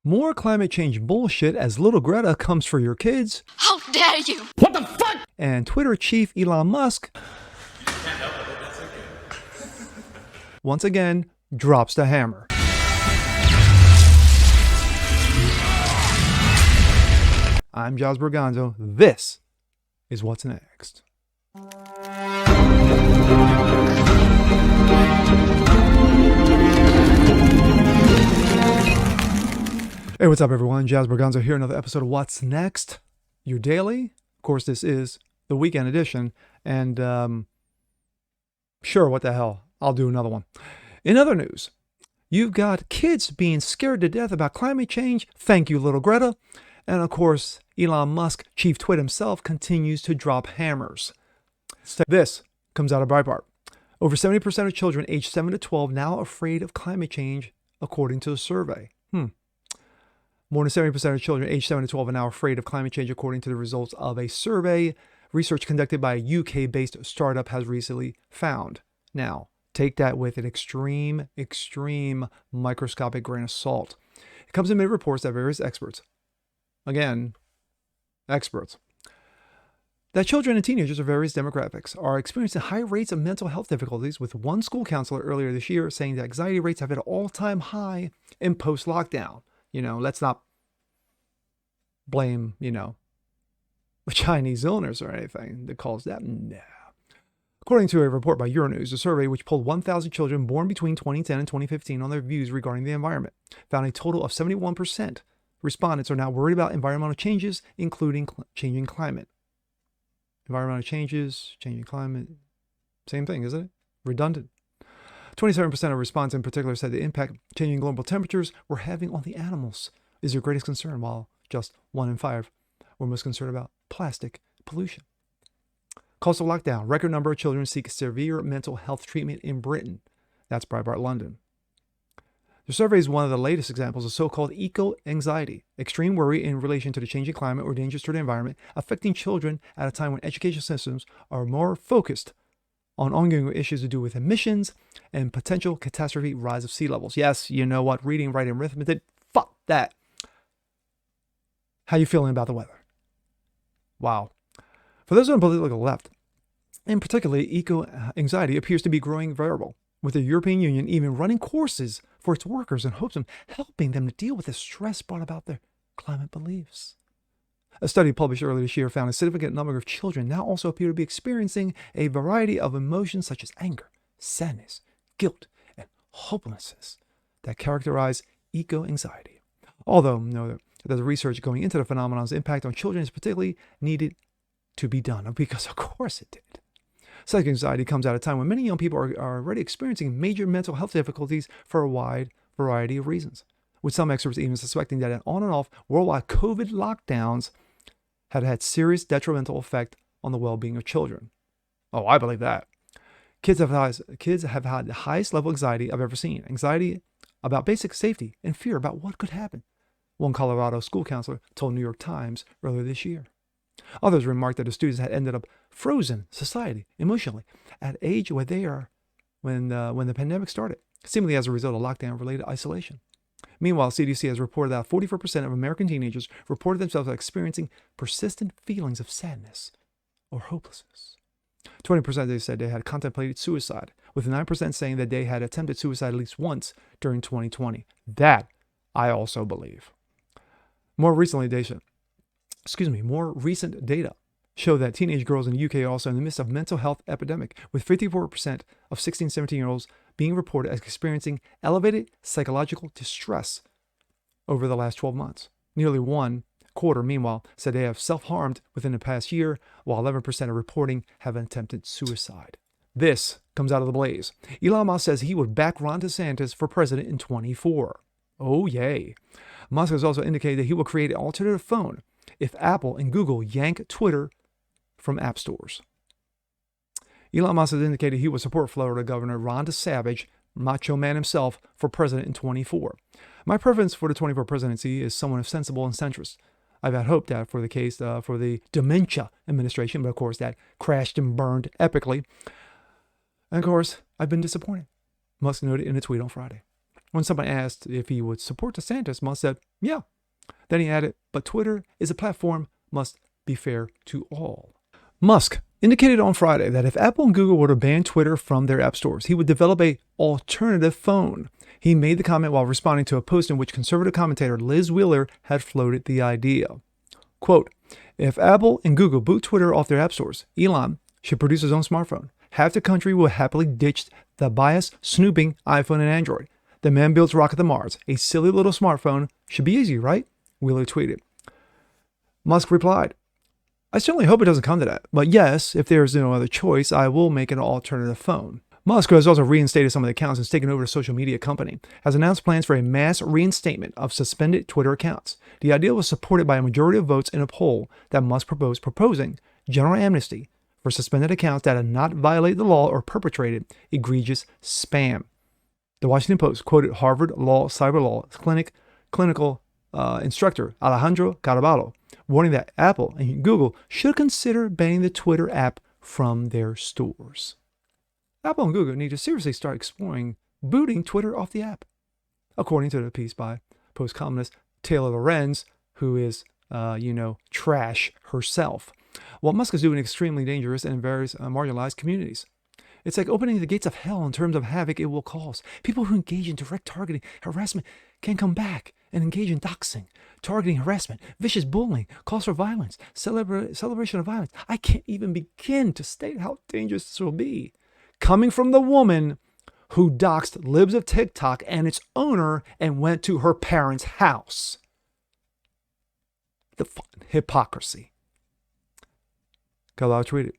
More climate change bullshit as little Greta comes for your kids. How dare you? What the fuck? And Twitter chief Elon Musk once again drops the hammer. I'm Giles Berganzo. This is What's Next. Hey, what's up, everyone? Giles Berganzo here. Another episode of What's Next, your daily. Of course, this is the weekend edition. And sure, what the hell? I'll do another one. In other news, you've got kids being scared to death about climate change. Thank you, little Greta. And of course, Elon Musk, Chief Twit himself, continues to drop hammers. This comes out of Breitbart. Over 70% of children aged 7 to 12 now afraid of climate change, according to a survey. More than 70% of children aged 7 to 12 are now afraid of climate change, according to the results of a survey. Research conducted by a UK-based startup has recently found. Now, take that with an extreme microscopic grain of salt. It comes amid reports that various experts, that children and teenagers of various demographics are experiencing high rates of mental health difficulties, with one school counselor earlier this year saying that anxiety rates have hit an all-time high in post-lockdown. Let's not blame, the Chinese illness or anything that caused that. Nah. According to a report by Euronews, a survey which polled 1,000 children born between 2010 and 2015 on their views regarding the environment found a total of 71% respondents are now worried about environmental changes, including changing climate. Environmental changes, changing climate, same thing, isn't it? Redundant. 27% of respondents in particular said the impact changing global temperatures were having on the animals is their greatest concern, while just 1 in 5 were most concerned about plastic pollution. Coastal lockdown. Record number of children seek severe mental health treatment in Britain. That's Breitbart London. The survey is one of the latest examples of so-called eco-anxiety, extreme worry in relation to the changing climate or dangers to the environment, affecting children at a time when education systems are more focused on ongoing issues to do with emissions and potential catastrophe rise of sea levels. Yes, you know what? Reading, writing, arithmetic, fuck that. How you feeling about the weather? Wow. For those on the political left, in particular, eco-anxiety appears to be a growing variable, with the European Union even running courses for its workers in hopes of helping them to deal with the stress brought about their climate beliefs. A study published earlier this year found a significant number of children now also appear to be experiencing a variety of emotions such as anger, sadness, guilt, and hopelessness that characterize eco-anxiety. Although there's research going into the phenomenon's impact on children is particularly needed to be done, because of course it did. Such anxiety comes at a time when many young people are already experiencing major mental health difficulties for a wide variety of reasons, with some experts even suspecting that an on and off worldwide COVID lockdowns had serious detrimental effect on the well-being of children. Oh, I believe that. Kids have had the highest level of anxiety I've ever seen. Anxiety about basic safety and fear about what could happen, one Colorado school counselor told New York Times earlier this year. Others remarked that the students had ended up frozen society emotionally at age where they are when the pandemic started, seemingly as a result of lockdown-related isolation. Meanwhile, CDC has reported that 44% of American teenagers reported themselves experiencing persistent feelings of sadness or hopelessness. 20% they said they had contemplated suicide, with 9% saying that they had attempted suicide at least once during 2020. That I also believe. More recent data show that teenage girls in the UK are also in the midst of mental health epidemic, with 54% of 16, 17-year-olds being reported as experiencing elevated psychological distress over the last 12 months. Nearly 1/4, meanwhile, said they have self-harmed within the past year, while 11% are reporting have attempted suicide. This comes out of the Blaze. Elon Musk says he would back Ron DeSantis for president in 2024. Oh, yay. Musk has also indicated that he will create an alternative phone if Apple and Google yank Twitter from app stores. Elon Musk has indicated he will support Florida Governor Ron DeSantis, macho man himself, for president in 2024. My preference for the 2024 presidency is someone sensible and centrist. I've had hope that for the case for the dementia administration, but of course that crashed and burned epically. And of course, I've been disappointed, Musk noted in a tweet on Friday. When someone asked if he would support DeSantis, Musk said, yeah. Then he added, but Twitter is a platform, must be fair to all. Musk indicated on Friday that if Apple and Google were to ban Twitter from their app stores, he would develop an alternative phone. He made the comment while responding to a post in which conservative commentator Liz Wheeler had floated the idea. Quote, if Apple and Google boot Twitter off their app stores, Elon should produce his own smartphone. Half the country will happily ditch the biased, snooping iPhone and Android. The man builds rocket to Mars. A silly little smartphone should be easy, right? Wheeler tweeted. Musk replied, I certainly hope it doesn't come to that. But yes, if there's no other choice, I will make an alternative phone. Musk, who has also reinstated some of the accounts and has taken over a social media company, has announced plans for a mass reinstatement of suspended Twitter accounts. The idea was supported by a majority of votes in a poll that Musk proposing general amnesty for suspended accounts that had not violated the law or perpetrated egregious spam. The Washington Post quoted Harvard Law Cyber Law clinical instructor Alejandro Caraballo, warning that Apple and Google should consider banning the Twitter app from their stores. Apple and Google need to seriously start exploring booting Twitter off the app, according to the piece by Post columnist Taylor Lorenz, who is, trash herself. What Musk is doing is extremely dangerous in various marginalized communities. It's like opening the gates of hell in terms of havoc it will cause. People who engage in direct targeting, harassment can come back and engage in doxing, targeting, harassment, vicious bullying, calls for violence, celebration of violence. I can't even begin to state how dangerous this will be. Coming from the woman who doxed libs of TikTok and its owner and went to her parents' house. The hypocrisy. Galal tweeted,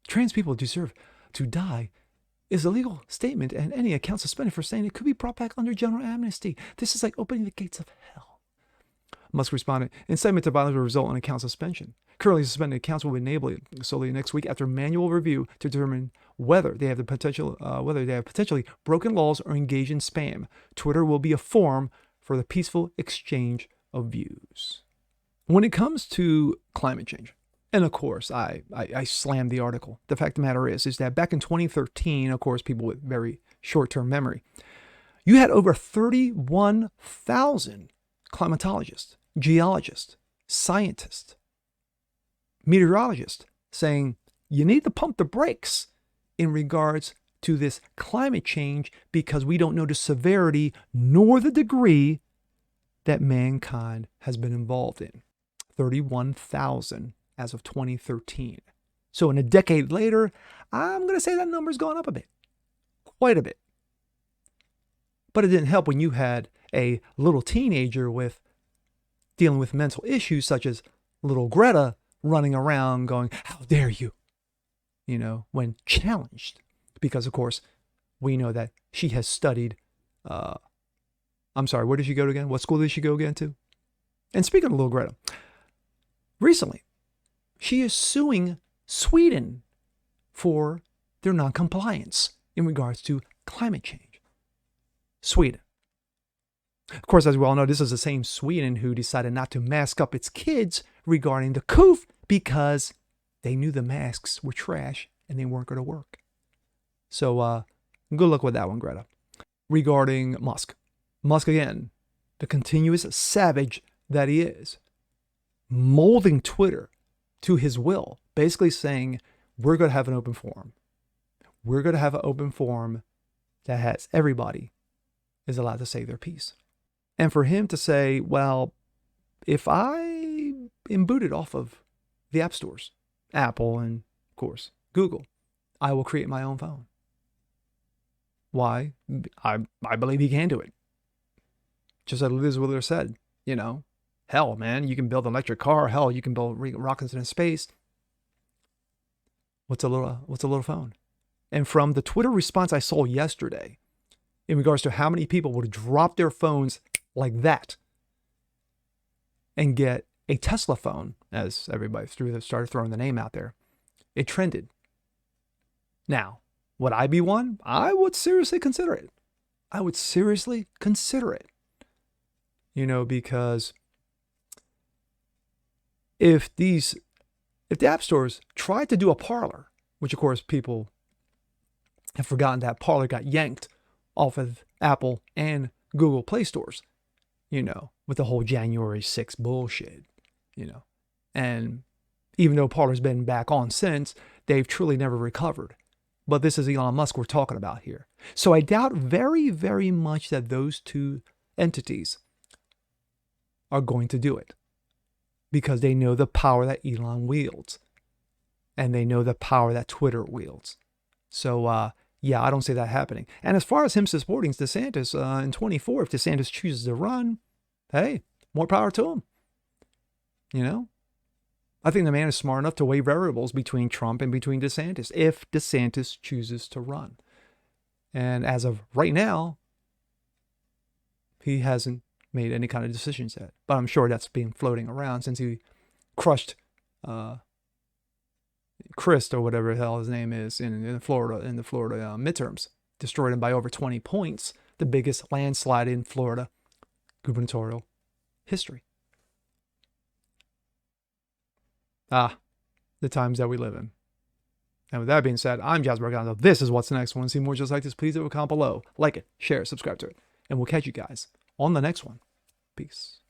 trans people deserve to die is a legal statement, and any account suspended for saying it could be brought back under general amnesty. This is like opening the gates of hell. Musk responded, incitement to violence will result in account suspension. Currently suspended accounts will be enabled solely next week after manual review to determine whether they have potentially broken laws or engaged in spam. Twitter will be a forum for the peaceful exchange of views. When it comes to climate change, and of course, I slammed the article. The fact of the matter is that back in 2013, of course, people with very short-term memory, you had over 31,000 climatologists, geologists, scientists, meteorologists saying you need to pump the brakes in regards to this climate change because we don't know the severity nor the degree that mankind has been involved in. 31,000 as of 2013. So in a decade later, I'm going to say that number's gone up a bit, quite a bit. But it didn't help when you had a little teenager dealing with mental issues such as little Greta running around going, how dare you? When challenged. Because, of course, we know that she has studied, where did she go again? What school did she go again to? And speaking of little Greta, recently, she is suing Sweden for their noncompliance in regards to climate change. Sweden. Of course, as we all know, this is the same Sweden who decided not to mask up its kids regarding the coof because they knew the masks were trash and they weren't going to work. So good luck with that one, Greta. Regarding Musk. Musk, again, the continuous savage that he is, molding Twitter to his will, basically saying, we're going to have an open forum. We're going to have an open forum that has everybody is allowed to say their piece. And for him to say, well, if I am booted off of the app stores, Apple and, of course, Google, I will create my own phone. Why? I believe he can do it. Just as Liz Wheeler said, hell, man, you can build an electric car. Hell, you can build rockets into space. What's a little phone? And from the Twitter response I saw yesterday, in regards to how many people would drop their phones like that and get a Tesla phone, as everybody started throwing the name out there, it trended. Now, would I be one? I would seriously consider it. Because if the app stores tried to do a Parler, which of course people have forgotten that Parler got yanked off of Apple and Google Play stores, with the whole January 6th bullshit, And even though Parler's been back on since, they've truly never recovered. But this is Elon Musk we're talking about here. So I doubt very, very much that those two entities are going to do it, because they know the power that Elon wields, and they know the power that Twitter wields. So, yeah, I don't see that happening. And as far as him supporting DeSantis in 24, if DeSantis chooses to run, hey, more power to him. I think the man is smart enough to weigh variables between Trump and between DeSantis, if DeSantis chooses to run. And as of right now, he hasn't made any kind of decisions yet. But I'm sure that's been floating around since he crushed Christ, or whatever the hell his name is, in the Florida midterms. Destroyed him by over 20 points, the biggest landslide in Florida gubernatorial history. The times that we live in. And with that being said, I'm Jasper Gonzo. This is What's Next. Want to see more just like this? Please leave a comment below. Like it, share it, subscribe to it. And we'll catch you guys on the next one. Peace.